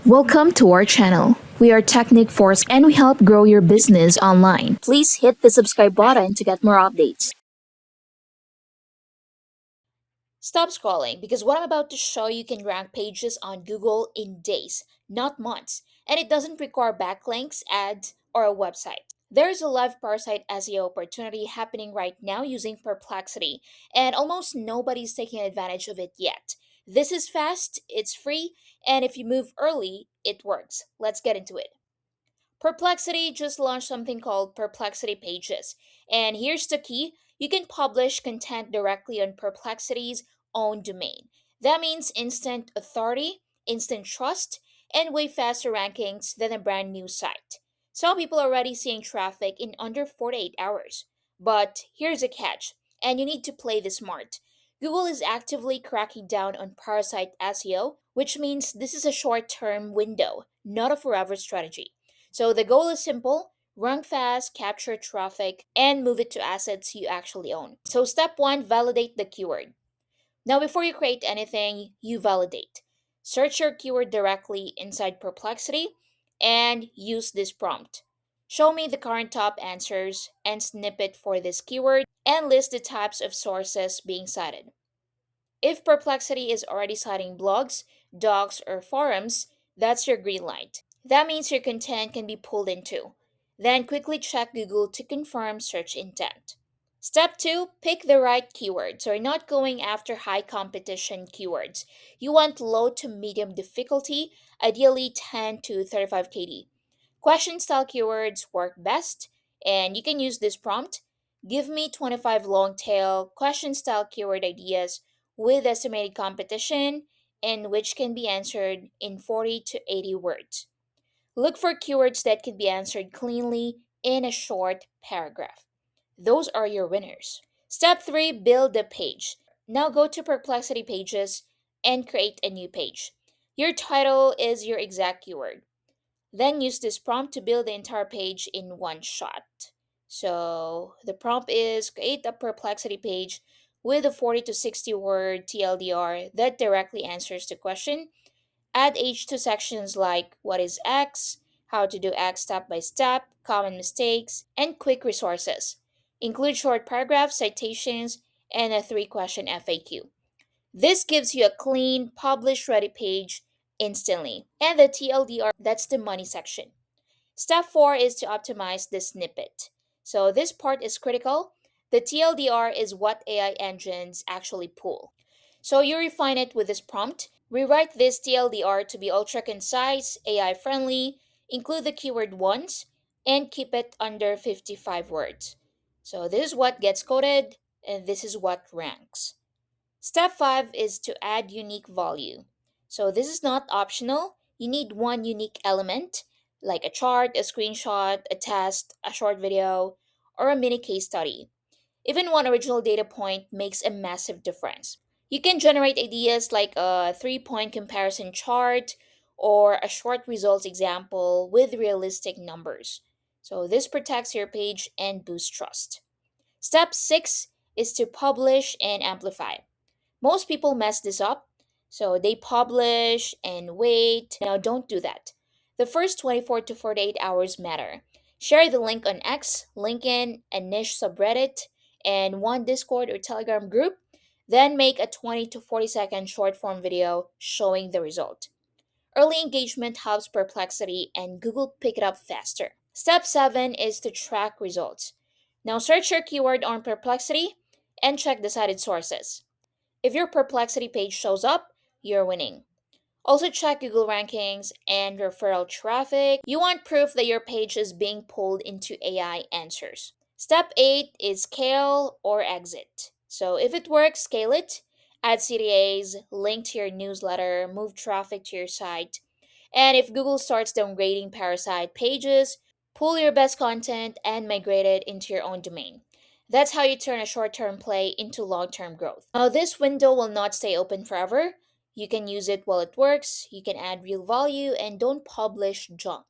Welcome to our channel. We are Technic Force and we help grow your business online. Please hit the subscribe button to get more updates. Stop scrolling because what I'm about to show you can rank pages on Google in days, not months, and it doesn't require backlinks, ads, or a website. There's a live parasite SEO opportunity happening right now using Perplexity, and almost nobody's taking advantage of it yet. This is fast, it's free, and if you move early, it works. Let's get into it. Perplexity just launched something called Perplexity Pages. And here's the key, you can publish content directly on Perplexity's own domain. That means instant authority, instant trust, and way faster rankings than a brand new site. Some people are already seeing traffic in under 48 hours. But here's a catch, and you need to play this smart. Google is actively cracking down on parasite SEO, which means this is a short term window, not a forever strategy. So the goal is simple, rank fast, capture traffic, and move it to assets you actually own. So step one, validate the keyword. Now, before you create anything, you validate. Search your keyword directly inside Perplexity and use this prompt. Show me the current top answers and snippet for this keyword and list the types of sources being cited. If Perplexity is already citing blogs, docs, or forums, that's your green light. That means your content can be pulled into. Then quickly check Google to confirm search intent. Step 2, pick the right keyword. So you're not going after high competition keywords. You want low to medium difficulty, ideally 10 to 35 KD. Question style keywords work best, and you can use this prompt. Give me 25 long tail question style keyword ideas with estimated competition and which can be answered in 40 to 80 words. Look for keywords that can be answered cleanly in a short paragraph. Those are your winners. Step 3, build a page. Now go to Perplexity Pages and create a new page. Your title is your exact keyword. Then use this prompt to build the entire page in one shot. So the prompt is create a Perplexity page with a 40 to 60 word TLDR that directly answers the question. Add H to sections like what is X, how to do X step by step, common mistakes, and quick resources. Include short paragraphs, citations, and a 3-question FAQ. This gives you a clean, publish ready page instantly. And the TLDR, that's the money section. Step 4 is to optimize the snippet. So this part is critical. The TLDR is what AI engines actually pull. So you refine it with this prompt. Rewrite this TLDR to be ultra concise, AI friendly, include the keyword once, and keep it under 55 words. So this is what gets coded, and this is what ranks. Step 5 is to add unique value. So this is not optional. You need one unique element, like a chart, a screenshot, a test, a short video, or a mini case study. Even one original data point makes a massive difference. You can generate ideas like a 3 point comparison chart or a short results example with realistic numbers. So this protects your page and boosts trust. Step 6 is to publish and amplify. Most people mess this up, so they publish and wait. Now, don't do that. The first 24 to 48 hours matter. Share the link on X, LinkedIn, a niche subreddit, and one Discord or Telegram group. Then make a 20 to 40-second short form video showing the result. Early engagement helps Perplexity and Google pick it up faster. Step 7 is to track results. Now, search your keyword on Perplexity and check the cited sources. If your Perplexity page shows up, you're winning. Also check Google rankings and referral traffic. You want proof that your page is being pulled into AI answers. Step 8 is scale or exit. So if it works, scale it. Add CTAs, link to your newsletter, move traffic to your site. And if Google starts downgrading parasite pages, pull your best content and migrate it into your own domain. That's how you turn a short term play into long term growth. Now, this window will not stay open forever. You can use it while it works, you can add real value, and don't publish junk.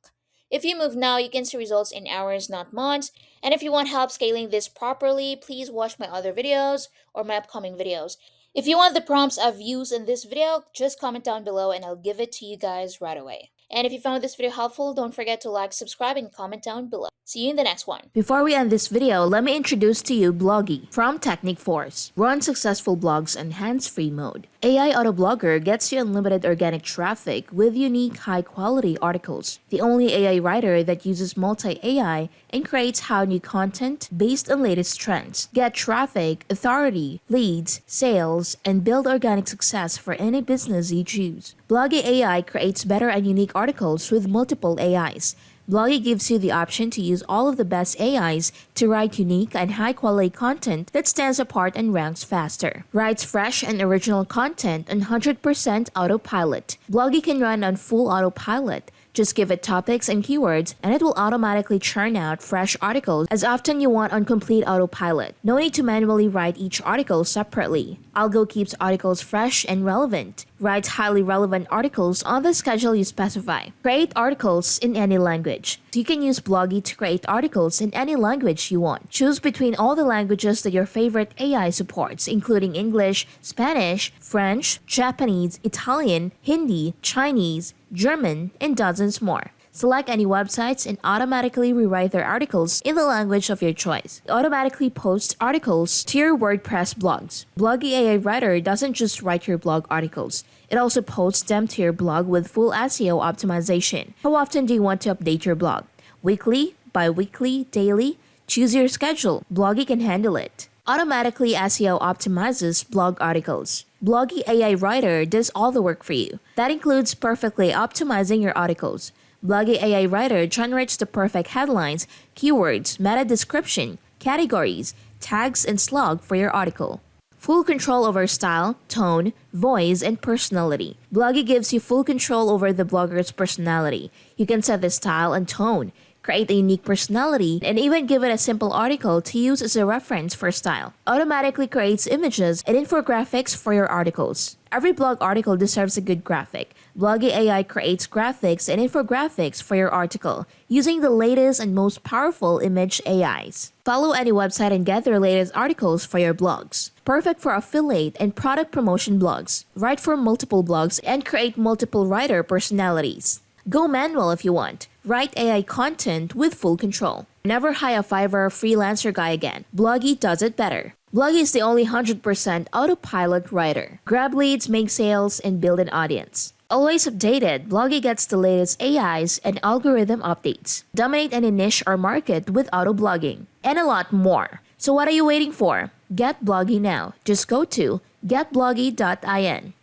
If you move now, you can see results in hours, not months. And if you want help scaling this properly, please watch my other videos or my upcoming videos. If you want the prompts I've used in this video, just comment down below and I'll give it to you guys right away. And if you found this video helpful, don't forget to like, subscribe, and comment down below. See you in the next one. Before we end this video, let me introduce to you Bloggy from Technic Force. Run successful blogs on hands-free mode. AI Autoblogger gets you unlimited organic traffic with unique, high-quality articles. The only AI writer that uses multi-AI and creates how new content based on latest trends. Get traffic, authority, leads, sales, and build organic success for any business you choose. Bloggy AI creates better and unique articles with multiple AIs. Bloggy gives you the option to use all of the best AIs to write unique and high-quality content that stands apart and ranks faster. Writes fresh and original content on 100% autopilot. Bloggy can run on full autopilot. Just give it topics and keywords, and it will automatically churn out fresh articles as often you want on complete autopilot. No need to manually write each article separately. Algo keeps articles fresh and relevant. Writes highly relevant articles on the schedule you specify. Create articles in any language. You can use Bloggy to create articles in any language you want. Choose between all the languages that your favorite AI supports, including English, Spanish, French, Japanese, Italian, Hindi, Chinese, German, and dozens more. Select any websites and automatically rewrite their articles in the language of your choice. It automatically posts articles to your WordPress blogs. Bloggy AI Writer doesn't just write your blog articles. It also posts them to your blog with full SEO optimization. How often do you want to update your blog? Weekly, bi-weekly, daily? Choose your schedule. Bloggy can handle it. Automatically SEO optimizes blog articles. Bloggy AI Writer does all the work for you. That includes perfectly optimizing your articles. Bloggy AI Writer generates the perfect headlines, keywords, meta description, categories, tags, and slog for your article. Full control over style, tone, voice, and personality. Bloggy gives you full control over the blogger's personality. You can set the style and tone, create a unique personality, and even give it a simple article to use as a reference for style. Automatically creates images and infographics for your articles. Every blog article deserves a good graphic. Bloggy AI creates graphics and infographics for your article using the latest and most powerful image AIs. Follow any website and get their latest articles for your blogs. Perfect for affiliate and product promotion blogs. Write for multiple blogs and create multiple writer personalities. Go manual if you want. Write AI content with full control. Never hire a Fiverr freelancer guy again. Bloggy does it better. Bloggy is the only 100% autopilot writer. Grab leads, make sales, and build an audience. Always updated, Bloggy gets the latest AIs and algorithm updates. Dominate any niche or market with auto blogging. And a lot more. So what are you waiting for? Get Bloggy now. Just go to getbloggy.in.